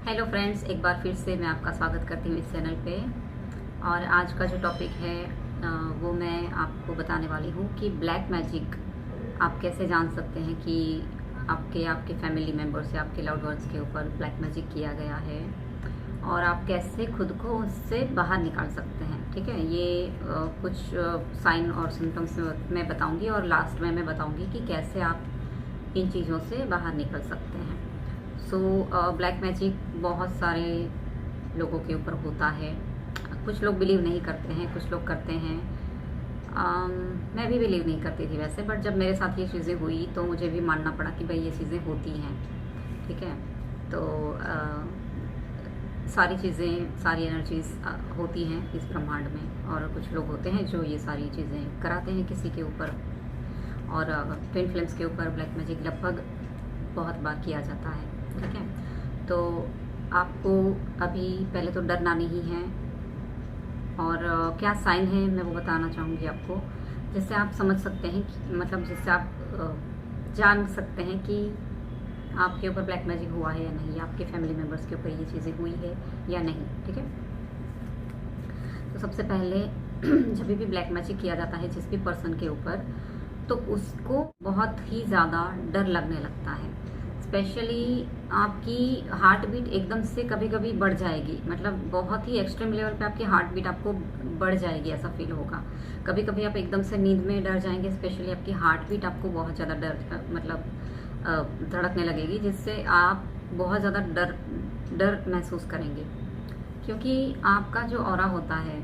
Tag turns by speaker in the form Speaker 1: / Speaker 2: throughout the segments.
Speaker 1: Hello friends, एक बार फिर से मैं आपका स्वागत करती हूँ इस चैनल पे। और आज का जो टॉपिक है वो मैं आपको बताने वाली हूँ कि ब्लैक मैजिक आप कैसे जान सकते हैं कि आपके फैमिली मेम्बर्स या आपके लव्ड वंस के ऊपर ब्लैक मैजिक किया गया है और आप कैसे खुद को उससे बाहर निकाल सकते हैं। ठीक है, ये कुछ साइन और सिम्टम्स मैं बताऊँगी और लास्ट में मैं बताऊँगी कि कैसे आप इन चीज़ों से बाहर निकल सकते हैं। ब्लैक मैजिक बहुत सारे लोगों के ऊपर होता है। कुछ लोग बिलीव नहीं करते हैं, कुछ लोग करते हैं। मैं भी बिलीव नहीं करती थी वैसे, बट जब मेरे साथ ये चीज़ें हुई तो मुझे भी मानना पड़ा कि भाई ये चीज़ें होती हैं। ठीक है, तो सारी चीज़ें, सारी एनर्जीज होती हैं इस ब्रह्मांड में, और कुछ लोग होते हैं जो ये सारी चीज़ें कराते हैं किसी के ऊपर। और ट्विन फ्लेम्स के ऊपर ब्लैक मैजिक लगभग बहुत बार किया जाता है। ठीक है, तो आपको अभी पहले तो डरना नहीं है, और क्या साइन है मैं वो बताना चाहूँगी आपको, जिससे आप समझ सकते हैं कि मतलब जिससे आप जान सकते हैं कि आपके ऊपर ब्लैक मैजिक हुआ है या नहीं, आपके फैमिली मेम्बर्स के ऊपर ये चीज़ें हुई है या नहीं। ठीक है, तो सबसे पहले जब भी ब्लैक मैजिक किया जाता है जिस भी पर्सन के ऊपर, तो उसको बहुत ही ज़्यादा डर लगने लगता है। स्पेशली आपकी हार्ट बीट एकदम से कभी कभी बढ़ जाएगी, मतलब बहुत ही एक्सट्रीम लेवल पे आपकी हार्ट बीट आपको बढ़ जाएगी, ऐसा फील होगा। कभी कभी आप एकदम से नींद में डर जाएंगे, स्पेशली आपकी हार्ट बीट आपको बहुत ज़्यादा धड़कने लगेगी, जिससे आप बहुत ज़्यादा डर महसूस करेंगे। क्योंकि आपका जो ऑरा होता है,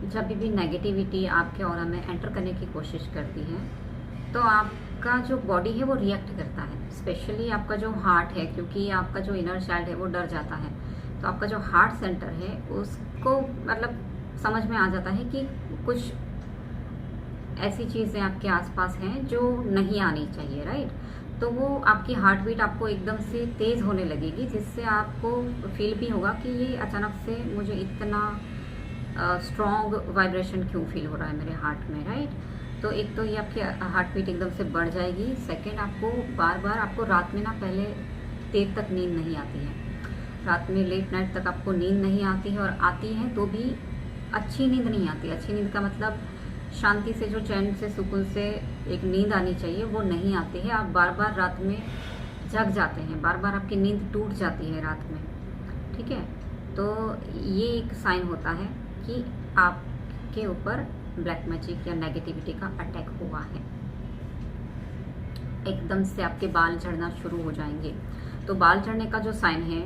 Speaker 1: जब भी नेगेटिविटी आपके ऑरा में एंटर करने की कोशिश करती है तो आपका जो बॉडी है वो रिएक्ट करता है। स्पेशली आपका जो हार्ट है, क्योंकि आपका जो इनर चाइल्ड है वो डर जाता है, तो आपका जो हार्ट सेंटर है उसको मतलब समझ में आ जाता है कि कुछ ऐसी चीज़ें आपके आसपास हैं जो नहीं आनी चाहिए, राइट। तो वो आपकी हार्ट बीट आपको एकदम से तेज़ होने लगेगी, जिससे आपको फील भी होगा कि ये अचानक से मुझे इतना स्ट्रॉन्ग वाइब्रेशन क्यों फील हो रहा है मेरे हार्ट में, राइट। तो एक तो ये आपकी हार्ट बीट एकदम से बढ़ जाएगी। सेकंड, आपको बार बार आपको रात में ना पहले देर तक नींद नहीं आती है, रात में लेट नाइट तक आपको नींद नहीं आती है, और आती है तो भी अच्छी नींद नहीं आती। अच्छी नींद का मतलब शांति से, जो चैन से, सुकून से एक नींद आनी चाहिए, वो नहीं आती है। आप बार बार रात में जग जाते हैं, बार बार आपकी नींद टूट जाती है रात में। ठीक है, तो ये एक साइन होता है कि आपके ऊपर ब्लैक मैजिक या नेगेटिविटी का अटैक हुआ है। एकदम से आपके बाल झड़ना शुरू हो जाएंगे। तो बाल झड़ने का जो साइन है,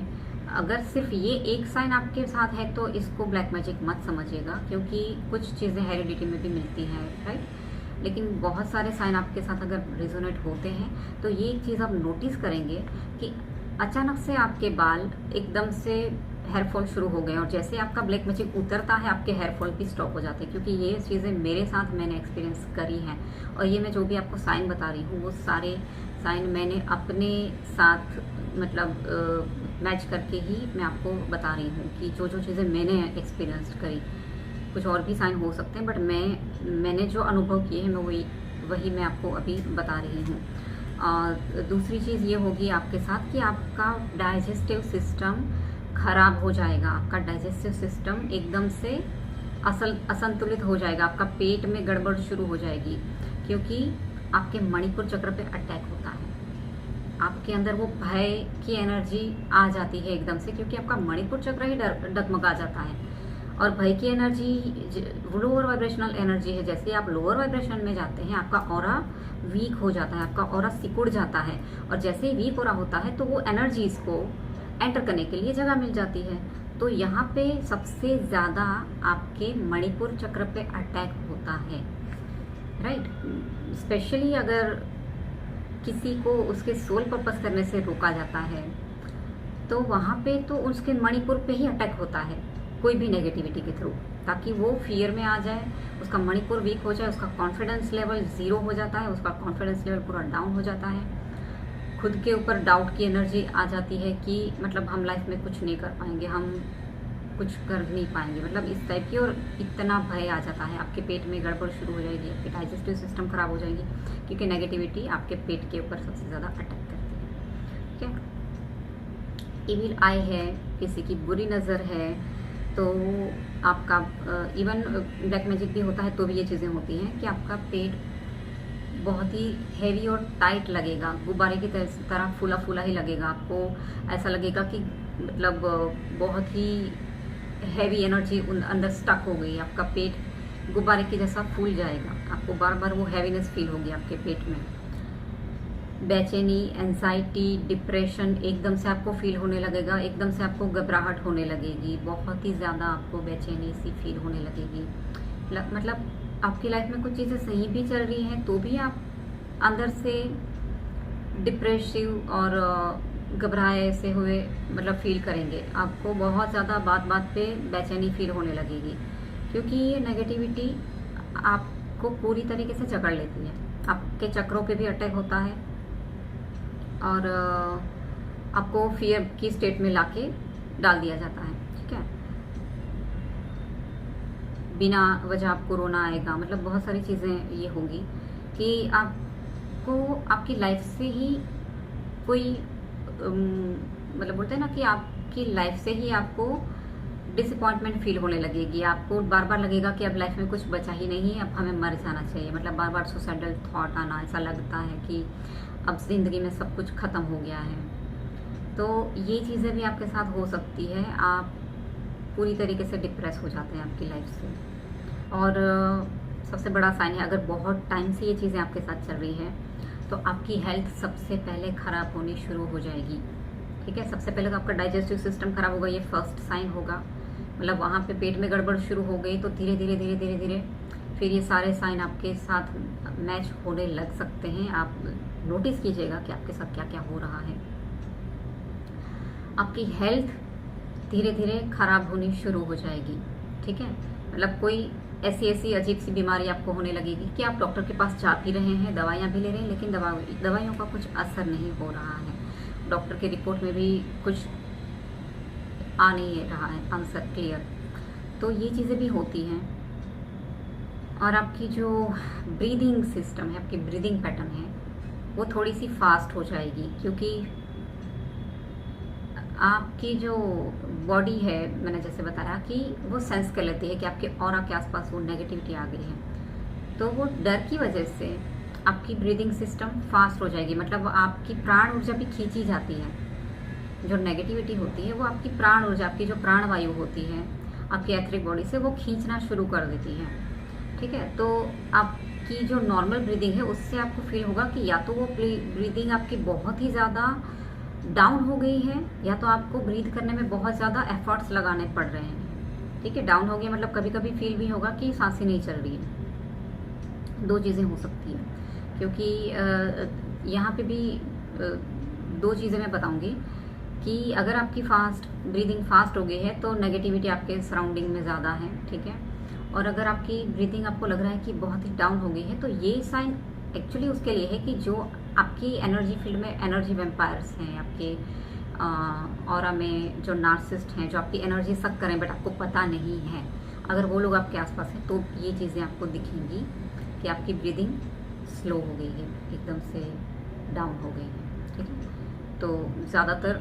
Speaker 1: अगर सिर्फ ये एक साइन आपके साथ है तो इसको ब्लैक मैजिक मत समझिएगा, क्योंकि कुछ चीज़ें हेरिडिटी में भी मिलती हैं, राइट। लेकिन बहुत सारे साइन आपके साथ अगर रिजोनेट होते हैं तो ये एक चीज़ आप नोटिस करेंगे कि अचानक से आपके बाल एकदम से हेयरफॉल शुरू हो गए, और जैसे आपका ब्लैक मैजिक उतरता है आपके हेयरफॉल भी स्टॉप हो जाते हैं। क्योंकि ये चीज़ें मेरे साथ मैंने एक्सपीरियंस करी हैं, और ये मैं जो भी आपको साइन बता रही हूँ वो सारे साइन मैंने अपने साथ मतलब मैच करके ही मैं आपको बता रही हूँ कि जो जो चीज़ें मैंने एक्सपीरियंस करी। कुछ और भी साइन हो सकते हैं, बट मैंने जो अनुभव किए हैं मैं वही मैं आपको अभी बता रही हूँ। और दूसरी चीज़ ये होगी आपके साथ कि आपका डाइजेस्टिव सिस्टम खराब हो जाएगा। आपका डाइजेस्टिव सिस्टम एकदम से असंतुलित हो जाएगा, आपका पेट में गड़बड़ शुरू हो जाएगी, क्योंकि आपके मणिपुर चक्र पे अटैक होता है। आपके अंदर वो भय की एनर्जी आ जाती है एकदम से, क्योंकि आपका मणिपुर चक्र ही डगमगा जाता है। और भय की एनर्जी लोअर वाइब्रेशनल एनर्जी है। जैसे आप लोअर वाइब्रेशन में जाते हैं आपका ऑरा वीक हो जाता है, आपका ऑरा सिकुड़ जाता है, और जैसे ही वीक ऑरा होता है तो वो एनर्जीज को एंटर करने के लिए जगह मिल जाती है। तो यहाँ पे सबसे ज़्यादा आपके मणिपुर चक्र पे अटैक होता है, राइट। स्पेशली अगर किसी को उसके सोल पर्पस करने से रोका जाता है तो वहाँ पे तो उसके मणिपुर पे ही अटैक होता है, कोई भी नेगेटिविटी के थ्रू, ताकि वो फियर में आ जाए, उसका मणिपुर वीक हो जाए, उसका कॉन्फिडेंस लेवल ज़ीरो हो जाता है, उसका कॉन्फिडेंस लेवल पूरा डाउन हो जाता है, खुद के ऊपर डाउट की एनर्जी आ जाती है कि मतलब हम लाइफ में कुछ नहीं कर पाएंगे, हम कुछ कर नहीं पाएंगे, मतलब इस टाइप की। और इतना भय आ जाता है, आपके पेट में गड़बड़ शुरू हो जाएगी, आपकी डाइजेस्टिव सिस्टम खराब हो जाएगी, क्योंकि नेगेटिविटी आपके पेट के ऊपर सबसे ज़्यादा अटैक करती है। ठीक है, इविल आई है, किसी की बुरी नज़र है, तो आपका इवन ब्लैक मैजिक भी होता है तो भी ये चीज़ें होती हैं कि आपका पेट बहुत ही हैवी और टाइट लगेगा, गुब्बारे की तरह फूला फूला ही लगेगा। आपको ऐसा लगेगा कि मतलब बहुत ही हैवी एनर्जी अंदर स्टक हो गई, आपका पेट गुब्बारे की जैसा फूल जाएगा, आपको बार बार वो हैवीनेस फील होगी आपके पेट में। बेचैनी, एंजाइटी, डिप्रेशन एकदम से आपको फील होने लगेगा, एकदम से आपको घबराहट होने लगेगी, बहुत ही ज़्यादा आपको बेचैनी सी फील होने लगेगी। मतलब आपकी लाइफ में कुछ चीज़ें सही भी चल रही हैं तो भी आप अंदर से डिप्रेसिव और घबराए से हुए मतलब फील करेंगे। आपको बहुत ज़्यादा बात बात पे बेचैनी फील होने लगेगी, क्योंकि ये नेगेटिविटी आपको पूरी तरीके से जकड़ लेती है, आपके चक्रों पे भी अटैक होता है और आपको फियर की स्टेट में लाके डाल दिया जाता है। ठीक है, बिना वजह आपको रोना आएगा, मतलब बहुत सारी चीज़ें ये होगी कि आपको आपकी लाइफ से ही कोई मतलब बोलते हैं ना कि आपकी लाइफ से ही आपको डिसअपॉइंटमेंट फील होने लगेगी। आपको बार बार लगेगा कि अब लाइफ में कुछ बचा ही नहीं है, अब हमें मर जाना चाहिए। मतलब बार बार सुसाइडल थॉट आना, ऐसा लगता है कि अब ज़िंदगी में सब कुछ ख़त्म हो गया है। तो ये चीज़ें भी आपके साथ हो सकती है, आप पूरी तरीके से डिप्रेस हो जाते हैं आपकी लाइफ से। और सबसे बड़ा साइन है, अगर बहुत टाइम से ये चीज़ें आपके साथ चल रही है तो आपकी हेल्थ सबसे पहले ख़राब होनी शुरू हो जाएगी। ठीक है, सबसे पहले तो आपका डाइजेस्टिव सिस्टम ख़राब होगा, ये फर्स्ट साइन होगा। मतलब वहाँ पे पेट में गड़बड़ शुरू हो गई तो धीरे धीरे धीरे धीरे धीरे फिर ये सारे साइन आपके साथ मैच होने लग सकते हैं। आप नोटिस कीजिएगा कि आपके साथ क्या क्या हो रहा है। आपकी हेल्थ धीरे धीरे खराब होनी शुरू हो जाएगी। ठीक है, मतलब कोई ऐसी अजीब सी बीमारी आपको होने लगेगी कि आप डॉक्टर के पास जा भी रहे हैं, दवाइयाँ भी ले रहे हैं, लेकिन दवाइयों का कुछ असर नहीं हो रहा है। डॉक्टर के रिपोर्ट में भी कुछ आ नहीं रहा है आंसर क्लियर। तो ये चीज़ें भी होती हैं। और आपकी जो ब्रीदिंग सिस्टम है, आपकी ब्रीदिंग पैटर्न है, वो थोड़ी सी फास्ट हो जाएगी, क्योंकि आपकी जो बॉडी है, मैंने जैसे बताया कि वो सेंस कर लेती है कि आपके ऑरा के आसपास वो नेगेटिविटी आ गई है। तो वो डर की वजह से आपकी ब्रीदिंग सिस्टम फास्ट हो जाएगी। मतलब आपकी प्राण ऊर्जा भी खींची जाती है। जो नेगेटिविटी होती है वो आपकी प्राण ऊर्जा, आपकी जो प्राण वायु होती है आपकी एथरिक बॉडी से, वो खींचना शुरू कर देती है। ठीक है, तो आपकी जो नॉर्मल ब्रीदिंग है उससे आपको फील होगा कि या तो वो ब्रीदिंग आपकी बहुत ही ज़्यादा डाउन हो गई है, या तो आपको ब्रीथ करने में बहुत ज़्यादा एफर्ट्स लगाने पड़ रहे हैं। ठीक है, डाउन हो गया मतलब कभी कभी फील भी होगा कि सांसें नहीं चल रही है। दो चीज़ें हो सकती है, क्योंकि यहाँ पे भी दो चीज़ें मैं बताऊंगी कि अगर आपकी ब्रीदिंग फास्ट हो गई है तो नेगेटिविटी आपके सराउंडिंग में ज़्यादा है। ठीक है, और अगर आपकी ब्रीदिंग आपको लग रहा है कि बहुत ही डाउन हो गई है तो ये साइन एक्चुअली उसके लिए है कि जो आपकी एनर्जी फील्ड में एनर्जी वेम्पायर्स हैं, आपके ऑरा में जो नार्सिस्ट हैं, जो आपकी एनर्जी सक करें बट आपको पता नहीं है, अगर वो लोग आपके आसपास हैं तो ये चीज़ें आपको दिखेंगी कि आपकी ब्रीदिंग स्लो हो गई है, एकदम से डाउन हो गई है। ठीक है, तो ज़्यादातर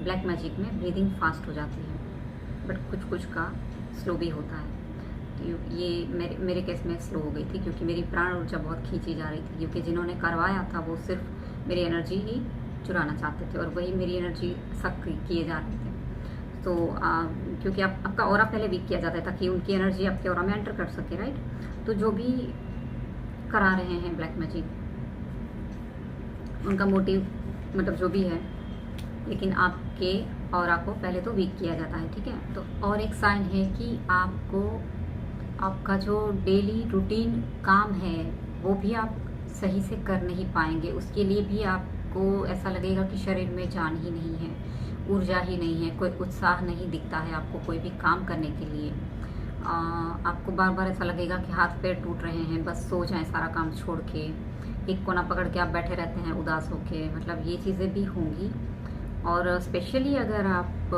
Speaker 1: ब्लैक मैजिक में ब्रीदिंग फास्ट हो जाती है, बट कुछ कुछ का स्लो भी होता है। ये मेरे केस में स्लो हो गई थी, क्योंकि मेरी प्राण ऊर्जा बहुत खींची जा रही थी, क्योंकि जिन्होंने करवाया था वो सिर्फ मेरी एनर्जी ही चुराना चाहते थे और वही मेरी एनर्जी सक किए जा रहे थे। तो क्योंकि आपका ऑरा पहले वीक किया जाता है ताकि उनकी एनर्जी आपके ऑरा में एंटर कर सके, राइट। तो जो भी करा रहे हैं ब्लैक मैजिक, उनका मोटिव मतलब जो भी है, लेकिन आपके ऑरा को पहले तो वीक किया जाता है। ठीक है, तो और एक साइन है कि आपका जो डेली रूटीन काम है वो भी आप सही से कर नहीं पाएंगे। उसके लिए भी आपको ऐसा लगेगा कि शरीर में जान ही नहीं है, ऊर्जा ही नहीं है, कोई उत्साह नहीं दिखता है आपको कोई भी काम करने के लिए। आपको बार बार ऐसा लगेगा कि हाथ पैर टूट रहे हैं, बस सो जाएं सारा काम छोड़ के, एक कोना पकड़ के आप बैठे रहते हैं उदास होके। मतलब ये चीज़ें भी होंगी। और स्पेशली अगर आप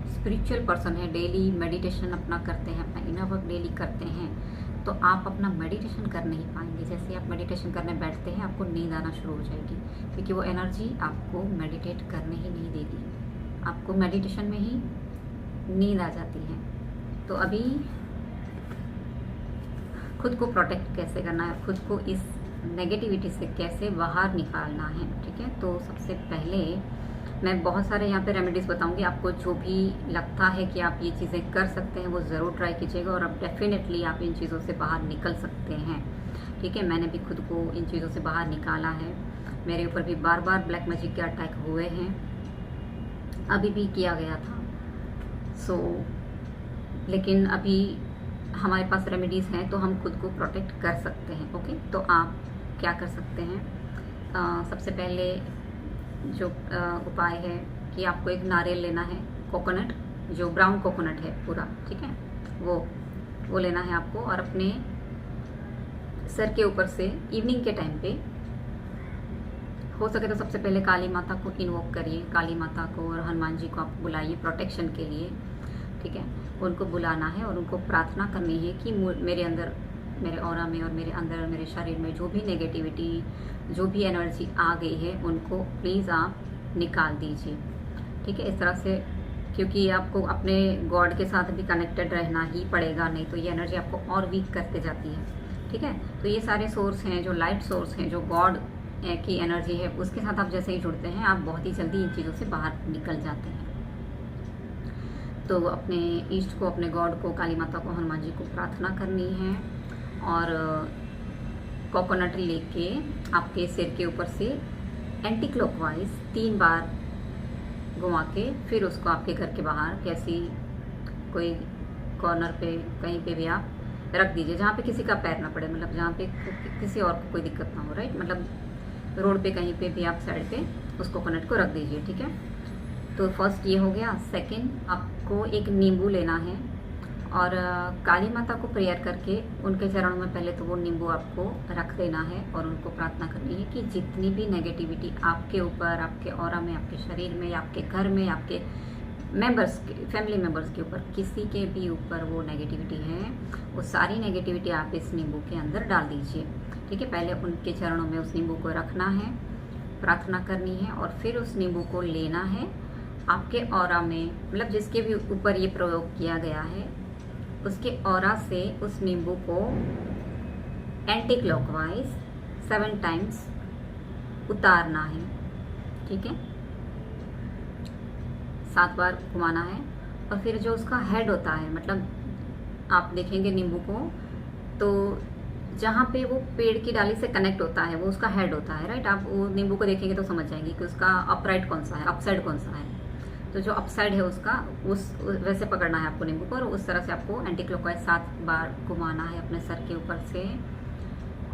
Speaker 1: स्पिरिचुअल पर्सन है, डेली मेडिटेशन अपना करते हैं, अपना इनर वर्क डेली करते हैं, तो आप अपना मेडिटेशन कर नहीं पाएंगे। जैसे आप मेडिटेशन करने बैठते हैं आपको नींद आना शुरू हो जाएगी, क्योंकि वो एनर्जी आपको मेडिटेट करने ही नहीं देगी। आपको मेडिटेशन में ही नींद आ जाती है। तो अभी खुद को प्रोटेक्ट कैसे करना है, खुद को इस नेगेटिविटी से कैसे बाहर निकालना है, ठीक है। तो सबसे पहले मैं बहुत सारे यहाँ पे रेमेडीज़ बताऊंगी। आपको जो भी लगता है कि आप ये चीज़ें कर सकते हैं वो ज़रूर ट्राई कीजिएगा, और अब डेफिनेटली आप इन चीज़ों से बाहर निकल सकते हैं, ठीक है। मैंने भी खुद को इन चीज़ों से बाहर निकाला है। मेरे ऊपर भी बार बार ब्लैक मैजिक के अटैक हुए हैं, अभी भी किया गया था। लेकिन अभी हमारे पास रेमेडीज़ हैं तो हम खुद को प्रोटेक्ट कर सकते हैं, ओके। तो आप क्या कर सकते हैं, सबसे पहले जो उपाय है कि आपको एक नारियल लेना है, कोकोनट, जो ब्राउन कोकोनट है पूरा, ठीक है, वो लेना है आपको, और अपने सर के ऊपर से इवनिंग के टाइम पे हो सके तो सबसे पहले काली माता को इन्वोक करिए, काली माता को और हनुमान जी को आप बुलाइए प्रोटेक्शन के लिए, ठीक है। उनको बुलाना है और उनको प्रार्थना करनी है कि मेरे अंदर, मेरे ऑरा में और मेरे अंदर मेरे शरीर में जो भी नेगेटिविटी, जो भी एनर्जी आ गई है उनको प्लीज़ आप निकाल दीजिए, ठीक है। इस तरह से, क्योंकि आपको अपने गॉड के साथ भी कनेक्टेड रहना ही पड़ेगा, नहीं तो ये एनर्जी आपको और वीक करते जाती है, ठीक है। तो ये सारे सोर्स हैं, जो लाइट सोर्स हैं, जो गॉड की एनर्जी है, उसके साथ आप जैसे ही जुड़ते हैं आप बहुत ही जल्दी इन चीज़ों से बाहर निकल जाते हैं। तो अपने ईष्ट को, अपने गॉड को, काली माता को, हनुमान जी को प्रार्थना करनी है, और कोकोनट लेके आपके सिर के ऊपर से एंटी क्लॉकवाइज 3 बार घुमा के फिर उसको आपके घर के बाहर कैसी कोई कॉर्नर पे कहीं पे भी आप रख दीजिए जहाँ पे किसी का पैर ना पड़े, मतलब जहाँ पे किसी और को कोई दिक्कत ना हो, राइट। मतलब रोड पे कहीं पे भी आप साइड पे उस कोकोनट को रख दीजिए, ठीक है। तो फर्स्ट ये हो गया। सेकंड, आपको एक नींबू लेना है और काली माता को प्रेयर करके उनके चरणों में पहले तो वो नींबू आपको रख देना है, और उनको प्रार्थना करनी है कि जितनी भी नेगेटिविटी आपके ऊपर, आपके ऑरा में, आपके शरीर में, आपके घर में, आपके मेंबर्स, फैमिली मेंबर्स के ऊपर, किसी के भी ऊपर वो नेगेटिविटी है, वो सारी नेगेटिविटी आप इस नींबू के अंदर डाल दीजिए, ठीक है। पहले उनके चरणों में उस नींबू को रखना है, प्रार्थना करनी है, और फिर उस नींबू को लेना है आपके ऑरा में, मतलब जिसके भी ऊपर ये प्रयोग किया गया है उसके ऑरा से उस नींबू को एंटी क्लॉकवाइज 7 टाइम्स उतारना है, ठीक है। 7 बार घुमाना है, और फिर जो उसका हेड होता है, मतलब आप देखेंगे नींबू को तो जहाँ पे वो पेड़ की डाली से कनेक्ट होता है वो उसका हेड होता है, राइट। आप वो नींबू को देखेंगे तो समझ जाएंगे कि उसका अपराइट कौन सा है, अपसाइड कौन सा है। तो जो अपसाइड है उसका उस वैसे पकड़ना है आपको नींबू को, और उस तरह से आपको एंटी क्लॉकवाइज 7 बार घुमाना है अपने सर के ऊपर से,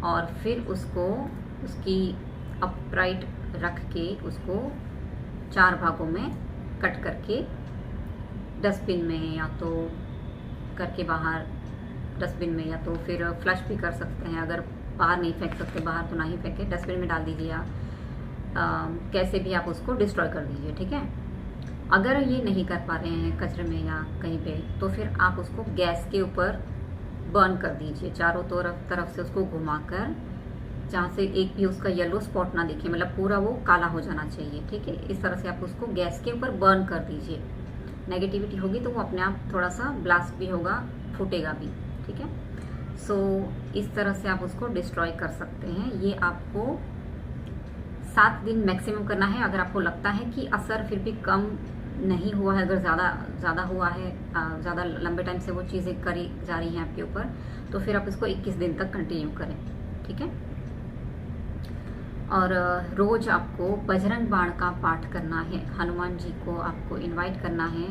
Speaker 1: और फिर उसको उसकी अपराइट रख के उसको 4 भागों में कट करके डस्टबिन में, या तो करके बाहर डस्टबिन में, या तो फिर फ्लश भी कर सकते हैं। अगर बाहर नहीं फेंक सकते, बाहर तो ना ही फेंके, डस्टबिन में डाल दीजिए, या कैसे भी आप उसको डिस्ट्रॉय कर दीजिए, ठीक है। अगर ये नहीं कर पा रहे हैं कचरे में या कहीं पे, तो फिर आप उसको गैस के ऊपर बर्न कर दीजिए, चारों तरफ से उसको घुमाकर, जहाँ से एक भी उसका येलो स्पॉट ना दिखे, मतलब पूरा वो काला हो जाना चाहिए, ठीक है। इस तरह से आप उसको गैस के ऊपर बर्न कर दीजिए। नेगेटिविटी होगी तो वो अपने आप थोड़ा सा ब्लास्ट भी होगा, फूटेगा भी, ठीक है। सो इस तरह से आप उसको डिस्ट्रॉय कर सकते हैं। ये आपको 7 दिन मैक्सिमम करना है। अगर आपको लगता है कि असर फिर भी कम नहीं हुआ है, अगर ज़्यादा हुआ है, ज़्यादा लंबे टाइम से वो चीज़ें करी जा रही हैं आपके ऊपर, तो फिर आप इसको 21 दिन तक कंटिन्यू करें, ठीक है। और रोज़ आपको बजरंग बाण का पाठ करना है, हनुमान जी को आपको इनवाइट करना है।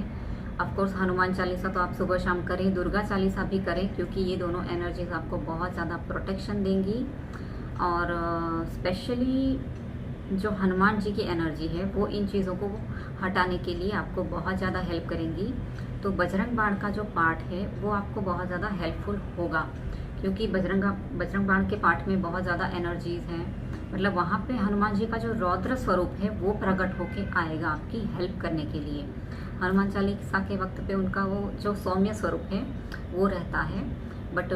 Speaker 1: ऑफकोर्स हनुमान चालीसा तो आप सुबह शाम करें, दुर्गा चालीसा भी करें, क्योंकि ये दोनों एनर्जीज आपको बहुत ज़्यादा प्रोटेक्शन देंगी। और स्पेशली जो हनुमान जी की एनर्जी है वो इन चीज़ों को हटाने के लिए आपको बहुत ज़्यादा हेल्प करेंगी। तो बजरंग बाण का जो पाठ है वो आपको बहुत ज़्यादा हेल्पफुल होगा, क्योंकि बजरंग बाण के पाठ में बहुत ज़्यादा एनर्जीज हैं, मतलब वहाँ पे हनुमान जी का जो रौद्र स्वरूप है वो प्रकट होके आएगा आपकी हेल्प करने के लिए। हनुमान चालीसा के वक्त पे उनका वो जो सौम्य स्वरूप है वो रहता है, बट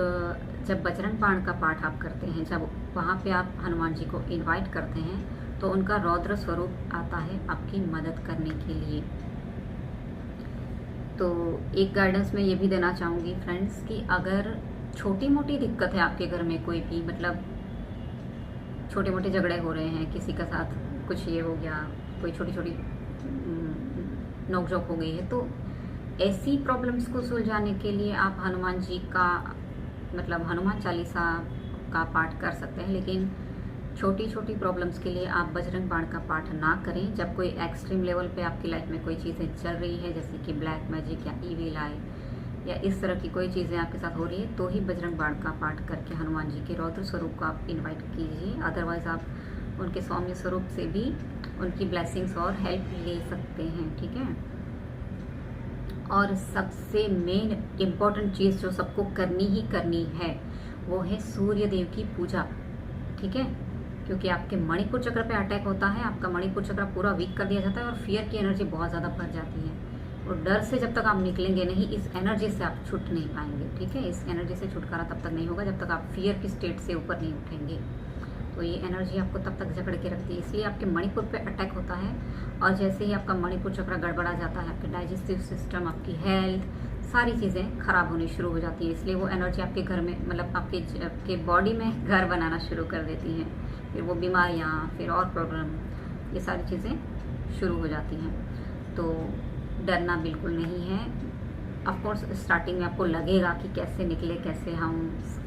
Speaker 1: जब बजरंग बाण का पाठ आप करते हैं, जब वहाँ पे आप हनुमान जी को इनवाइट करते हैं, तो उनका रौद्र स्वरूप आता है आपकी मदद करने के लिए, तो एक गाइडेंस में ये भी देना चाहूँगी फ्रेंड्स कि अगर छोटी मोटी दिक्कत है आपके घर में, कोई भी मतलब छोटे मोटे झगड़े हो रहे हैं, किसी के साथ कुछ ये हो गया, कोई छोटी छोटी नोकझोंक हो गई है, तो ऐसी प्रॉब्लम्स को सुलझाने के लिए आप हनुमान जी का मतलब हनुमान चालीसा का पाठ कर सकते हैं। लेकिन छोटी छोटी प्रॉब्लम्स के लिए आप बजरंग बाण का पाठ ना करें। जब कोई एक्सट्रीम लेवल पे आपकी लाइफ में कोई चीज़ें चल रही है, जैसे कि ब्लैक मैजिक या ईविल आई या इस तरह की कोई चीज़ें आपके साथ हो रही है, तो ही बजरंग बाण का पाठ करके हनुमान जी के रौद्र स्वरूप को आप इनवाइट कीजिए। अदरवाइज़ आप उनके सौम्य स्वरूप से भी उनकी ब्लेसिंग्स और हेल्प ले सकते हैं, ठीक है। और सबसे मेन इम्पॉर्टेंट चीज़ जो सबको करनी ही करनी है वो है सूर्य देव की पूजा, ठीक है। क्योंकि आपके मणिपुर चक्र पे अटैक होता है, आपका मणिपुर चक्र पूरा वीक कर दिया जाता है और फियर की एनर्जी बहुत ज़्यादा बढ़ जाती है। और डर से जब तक आप निकलेंगे नहीं, इस एनर्जी से आप छूट नहीं पाएंगे, ठीक है। इस एनर्जी से छुटकारा तब तक नहीं होगा जब तक आप फियर की स्टेट से ऊपर नहीं उठेंगे। तो ये एनर्जी आपको तब तक जकड़ के रखती है, इसलिए आपके मणिपुर पे अटैक होता है। और जैसे ही आपका मणिपुर चक्र गड़बड़ा जाता है, आपके डाइजेस्टिव सिस्टम, आपकी हेल्थ, सारी चीज़ें खराब होनी शुरू हो जाती है। इसलिए वो एनर्जी आपके घर में मतलब आपके बॉडी में घर बनाना शुरू कर देती हैं। फिर वो बीमारियाँ, फिर और प्रॉब्लम, ये सारी चीज़ें शुरू हो जाती हैं। तो डरना बिल्कुल नहीं है। ऑफ कोर्स स्टार्टिंग में आपको लगेगा कि कैसे निकले, कैसे हम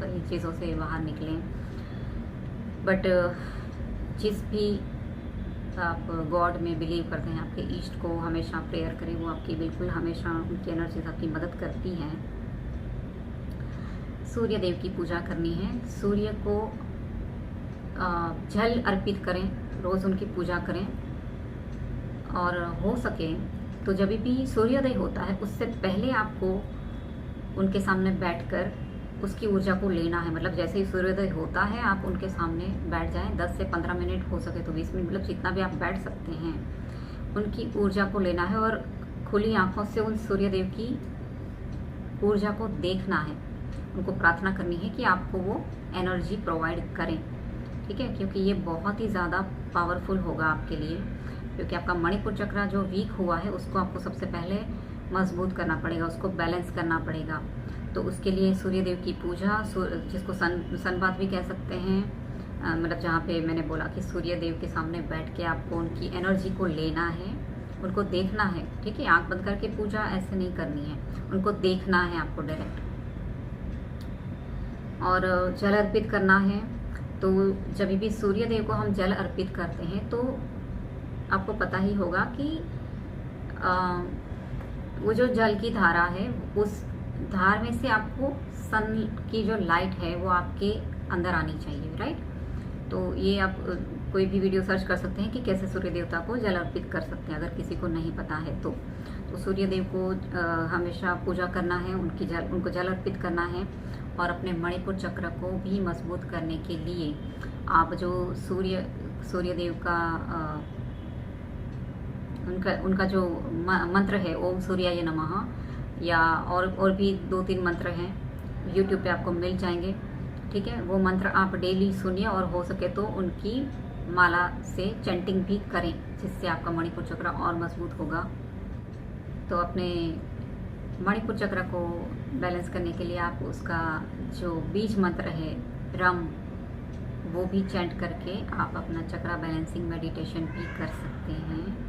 Speaker 1: इन चीज़ों से बाहर निकलें, बट जिस भी आप गॉड में बिलीव करते हैं, आपके ईष्ट को हमेशा प्रेयर करें, वो आपकी बिल्कुल हमेशा उनकी एनर्जीज आपकी मदद करती हैं। सूर्य देव की पूजा करनी है, सूर्य को जल अर्पित करें, रोज़ उनकी पूजा करें। और हो सके तो जब भी सूर्योदय होता है उससे पहले आपको उनके सामने बैठकर उसकी ऊर्जा को लेना है। मतलब जैसे ही सूर्योदय होता है आप उनके सामने बैठ जाएं, 10 से 15 मिनट, हो सके तो 20 मिनट, मतलब जितना भी आप बैठ सकते हैं, उनकी ऊर्जा को लेना है और खुली आंखों से उन सूर्यदेव की ऊर्जा को देखना है। उनको प्रार्थना करनी है कि आपको वो एनर्जी प्रोवाइड करें, ठीक है। क्योंकि ये बहुत ही ज़्यादा पावरफुल होगा आपके लिए, क्योंकि आपका मणिपुर चक्र जो वीक हुआ है उसको आपको सबसे पहले मजबूत करना पड़ेगा, उसको बैलेंस करना पड़ेगा। तो उसके लिए सूर्यदेव की पूजा, जिसको सनबाथ भी कह सकते हैं, मतलब जहाँ पे मैंने बोला कि सूर्यदेव के सामने बैठ के आपको उनकी एनर्जी को लेना है, उनको देखना है, ठीक है। आंख बंद करके पूजा ऐसे नहीं करनी है, उनको देखना है आपको डायरेक्ट। और जल अर्पित करना है। तो जब भी सूर्यदेव को हम जल अर्पित करते हैं तो आपको पता ही होगा कि वो जो जल की धारा है, उस धार में से आपको सन की जो लाइट है वो आपके अंदर आनी चाहिए, राइट। तो ये आप कोई भी वीडियो सर्च कर सकते हैं कि कैसे सूर्य देवता को जल अर्पित कर सकते हैं, अगर किसी को नहीं पता है तो सूर्य देव को हमेशा पूजा करना है, उनको जल अर्पित करना है। और अपने मणिपुर चक्र को भी मजबूत करने के लिए आप जो सूर्य देव का उनका जो मंत्र है, ओम सूर्याय नमः, या और भी 2-3 मंत्र हैं, यूट्यूब पे आपको मिल जाएंगे, ठीक है। वो मंत्र आप डेली सुनिए और हो सके तो उनकी माला से चैंटिंग भी करें, जिससे आपका मणिपुर चक्र और मजबूत होगा। तो अपने मणिपुर चक्र को बैलेंस करने के लिए आप उसका जो बीज मंत्र है रम, वो भी चैंट करके आप अपना चक्र बैलेंसिंग मेडिटेशन भी कर सकते हैं।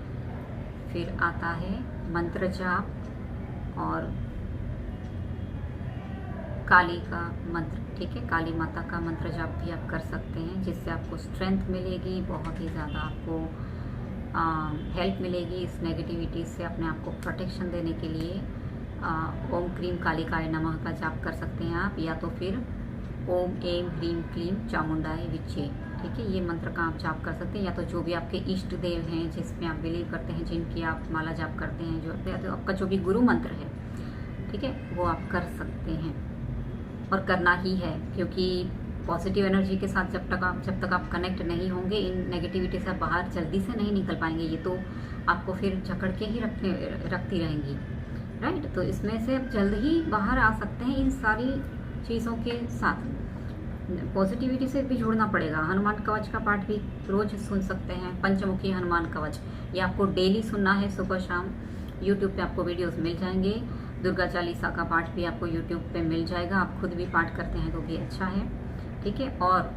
Speaker 1: फिर आता है मंत्र जाप और काली का मंत्र, ठीक है। काली माता का मंत्र जाप भी आप कर सकते हैं, जिससे आपको स्ट्रेंथ मिलेगी, बहुत ही ज़्यादा आपको हेल्प मिलेगी इस नेगेटिविटी से अपने आप को प्रोटेक्शन देने के लिए। ओम क्रीम कालिकाय नमः का जाप कर सकते हैं आप, या तो फिर ओम एम ह्रीम क्लीम चामुंडाय विचे, ठीक है। ये मंत्र का आप जाप कर सकते हैं, या तो जो भी आपके इष्ट देव हैं जिसमें आप बिलीव करते हैं, जिनकी आप माला जाप करते हैं, जो तो आपका जो भी गुरु मंत्र है, ठीक है, वो आप कर सकते हैं और करना ही है। क्योंकि पॉजिटिव एनर्जी के साथ जब तक आप कनेक्ट नहीं होंगे, इन नेगेटिविटी से बाहर जल्दी से नहीं निकल पाएंगे। ये तो आपको फिर जकड़ के ही रखती रहेंगी, राइट। तो इसमें से आप जल्द ही बाहर आ सकते हैं इन सारी चीज़ों के साथ। पॉजिटिविटी से भी जुड़ना पड़ेगा। हनुमान कवच का पाठ भी रोज सुन सकते हैं, पंचमुखी हनुमान कवच, ये आपको डेली सुनना है सुबह शाम। यूट्यूब पे आपको वीडियोस मिल जाएंगे। दुर्गा चालीसा का पाठ भी आपको यूट्यूब पे मिल जाएगा। आप खुद भी पाठ करते हैं तो भी अच्छा है, ठीक है। और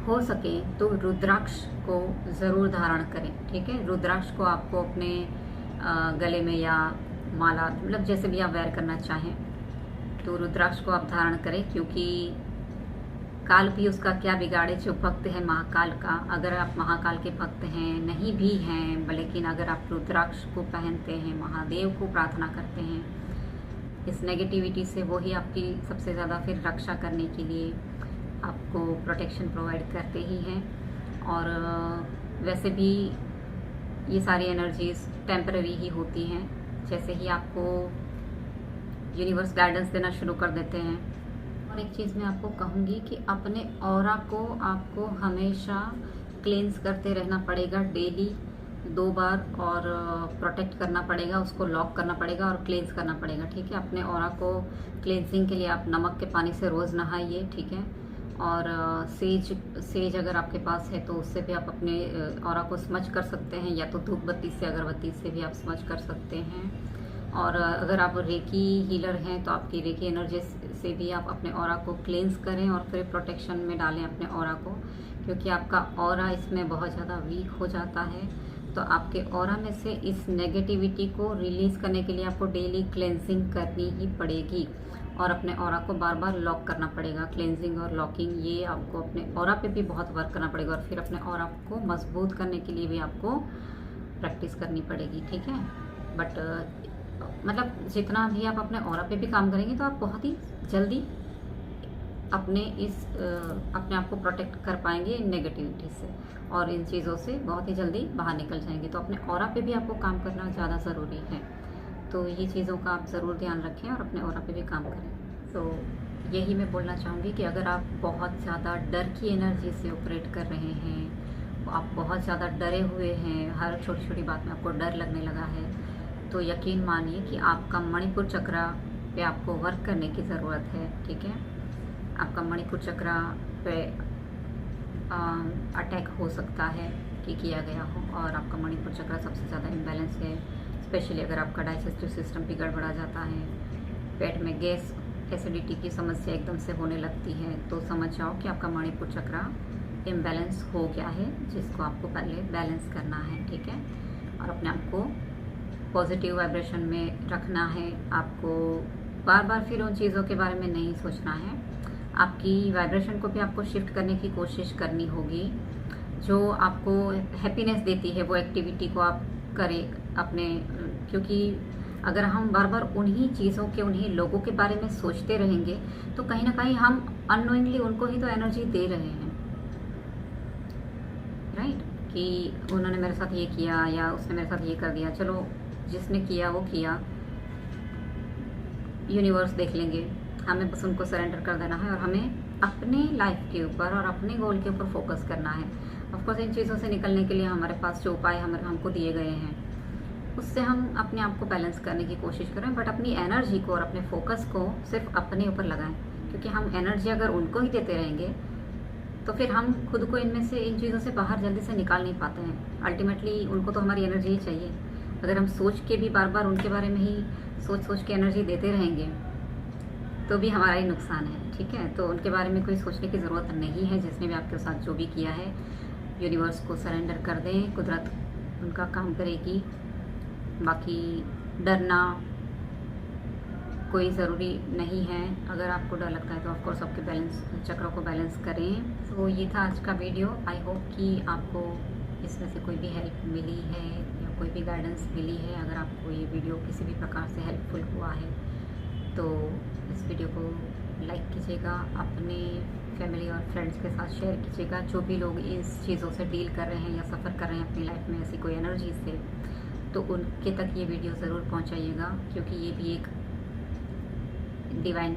Speaker 1: हो सके तो रुद्राक्ष को ज़रूर धारण करें, ठीक है। रुद्राक्ष को आपको अपने गले में या माला, मतलब जैसे भी आप वेयर करना चाहें, तो रुद्राक्ष को आप धारण करें, क्योंकि काल भी उसका क्या बिगाड़े जो भक्त है महाकाल का। अगर आप महाकाल के भक्त हैं, नहीं भी हैं, लेकिन अगर आप रुद्राक्ष को पहनते हैं, महादेव को प्रार्थना करते हैं, इस नेगेटिविटी से वही आपकी सबसे ज़्यादा फिर रक्षा करने के लिए आपको प्रोटेक्शन प्रोवाइड करते ही हैं। और वैसे भी ये सारी एनर्जीज टेम्पररी ही होती हैं। जैसे ही आपको यूनिवर्स गाइडेंस देना शुरू कर देते हैं। और एक चीज़ मैं आपको कहूँगी कि अपने ऑरा को आपको हमेशा क्लेंस करते रहना पड़ेगा, डेली 2 बार, और प्रोटेक्ट करना पड़ेगा, उसको लॉक करना पड़ेगा और क्लेंस करना पड़ेगा, ठीक है। अपने ऑरा को क्लेंसिंग के लिए आप नमक के पानी से रोज़ नहाइए, ठीक है। और सेज अगर आपके पास है तो उससे भी आप अपने ऑरा को स्मच कर सकते हैं, या तो धूप बत्ती से, अगरबत्ती से भी आप स्मच कर सकते हैं। और अगर आप रेकी हीलर हैं तो आपकी रेकी एनर्जी से भी आप अपने ऑरा को क्लेंस करें और फिर प्रोटेक्शन में डालें अपने ऑरा को, क्योंकि आपका ऑरा इसमें बहुत ज़्यादा वीक हो जाता है। तो आपके ऑरा में से इस नेगेटिविटी को रिलीज़ करने के लिए आपको डेली क्लेंजिंग करनी ही पड़ेगी और अपने ऑरा को बार बार लॉक करना पड़ेगा। क्लेंजिंग और लॉकिंग, ये आपको अपने ऑरा पे भी बहुत वर्क करना पड़ेगा, और फिर अपने ऑरा को मजबूत करने के लिए भी आपको प्रैक्टिस करनी पड़ेगी, ठीक है। बट मतलब जितना भी आप अपने ऑरा पे भी काम करेंगे तो आप बहुत ही जल्दी अपने आप को प्रोटेक्ट कर पाएंगे इन नेगेटिविटी से, और इन चीज़ों से बहुत ही जल्दी बाहर निकल जाएंगे। तो अपने ऑरा पे भी आपको काम करना ज़्यादा ज़रूरी है। तो ये चीज़ों का आप ज़रूर ध्यान रखें और अपने ऑरा पे भी काम करें। तो यही मैं बोलना चाहूँगी कि अगर आप बहुत ज़्यादा डर की एनर्जी से ऑपरेट कर रहे हैं, आप बहुत ज़्यादा डरे हुए हैं, हर छोटी छोटी बात में आपको डर लगने लगा है, तो यकीन मानिए कि आपका मणिपुर चक्र पे आपको वर्क करने की ज़रूरत है, ठीक है। आपका मणिपुर चक्र पे अटैक हो सकता है कि किया गया हो, और आपका मणिपुर चक्र सबसे ज़्यादा इम्बैलेंस है। स्पेशली अगर आपका डाइजेस्टिव सिस्टम भी गड़बड़ा जाता है, पेट में गैस, एसिडिटी की समस्या एकदम से होने लगती है, तो समझ जाओ कि आपका मणिपुर चक्र इम्बैलेंस हो गया है, जिसको आपको पहले बैलेंस करना है, ठीक है। और अपने आप को पॉजिटिव वाइब्रेशन में रखना है। आपको बार बार फिर उन चीज़ों के बारे में नहीं सोचना है। आपकी वाइब्रेशन को भी आपको शिफ्ट करने की कोशिश करनी होगी। जो आपको हैप्पीनेस देती है वो एक्टिविटी को आप करें अपने, क्योंकि अगर हम बार बार उन्हीं चीज़ों के, उन्हीं लोगों के बारे में सोचते रहेंगे तो कहीं ना कहीं हम अननोइंगली उनको ही तो एनर्जी दे रहे हैं, राइट। कि उन्होंने मेरे साथ ये किया या उसने मेरे साथ ये कर दिया, चलो जिसने किया वो किया, यूनिवर्स देख लेंगे, हमें बस उनको सरेंडर कर देना है और हमें अपने लाइफ के ऊपर और अपने गोल के ऊपर फोकस करना है। ऑफकोर्स इन चीज़ों से निकलने के लिए हमारे पास जो उपाय हमको दिए गए हैं उससे हम अपने आप को बैलेंस करने की कोशिश करें, बट अपनी एनर्जी को और अपने फोकस को सिर्फ अपने ऊपर लगाएं, क्योंकि हम एनर्जी अगर उनको ही देते रहेंगे तो फिर हम खुद को इनमें से, इन चीज़ों से बाहर जल्दी से निकाल नहीं पाते हैं। अल्टीमेटली उनको तो हमारी एनर्जी ही चाहिए। अगर हम सोच के भी बार बार उनके बारे में ही सोच के एनर्जी देते रहेंगे तो भी हमारा ही नुकसान है, ठीक है। तो उनके बारे में कोई सोचने की ज़रूरत नहीं है। जिसने भी आपके साथ जो भी किया है, यूनिवर्स को सरेंडर कर दें, कुदरत उनका काम करेगी। बाकी डरना कोई ज़रूरी नहीं है। अगर आपको डर लगता है तो ऑफकोर्स आपके बैलेंस चक्रों को बैलेंस करें। तो ये था आज का वीडियो। आई होप कि आपको इसमें से कोई भी हेल्प मिली है या कोई भी गाइडेंस मिली है। अगर आपको ये वीडियो किसी भी प्रकार से हेल्पफुल हुआ है तो इस वीडियो को लाइक कीजिएगा, अपने फैमिली और फ्रेंड्स के साथ शेयर कीजिएगा। जो भी लोग इस चीज़ों से डील कर रहे हैं या सफ़र कर रहे हैं अपनी लाइफ में ऐसी कोई एनर्जी से, तो उनके तक ये वीडियो ज़रूर पहुंचाइएगा, क्योंकि ये भी एक डिवाइन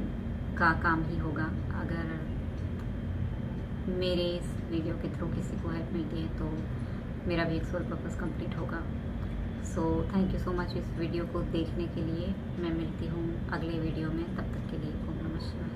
Speaker 1: का काम ही होगा। अगर मेरे इस वीडियो के थ्रू किसी को हेल्प मिलती है तो मेरा भी एक सोल पर्पस कंप्लीट होगा। So thank you so much इस वीडियो को देखने के लिए। मैं मिलती हूँ अगले वीडियो में, तब तक के लिए ओम नमः शिवाय।